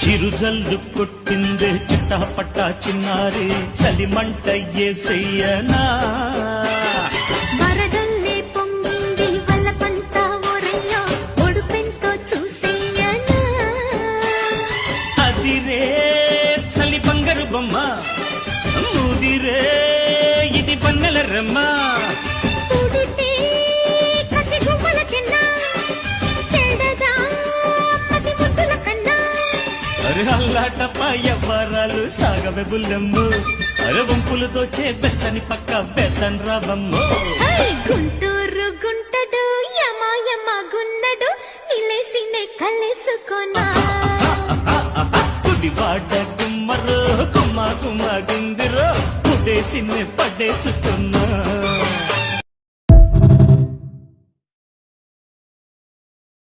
చిరుజల్లు కొట్టిందే చిట్టపట్ట చిన్నారి చలిమంట ఏసయ్యనా వరదల్లే పొంగింది వల్లపంత ఓరయ్యో ఒడుపెంతో చూసేయనా అదిరే చలి బంగారు బొమ్మ ముదిరే ఇది పన్నెల రమ్మ ఉడితే కసి గువ్వల చిన్న చెడదా మతి ముద్దుల కన్నా అరే అల్లాటప్ప ఎవ్వరాలు సాగవే బుల్లెమ్ము అరే వంపులతో బెచ్చని పక్క బెత్తన్ రాబమ్ము గుంటూరు గుంటడు యమ యమ గున్నడు నిలేసినే కలేసుకోనా కుడివాడ గుమ్మరు గుమ్మ గుమ్మ గుందిరో కుడేసినే పడేసుకున్నా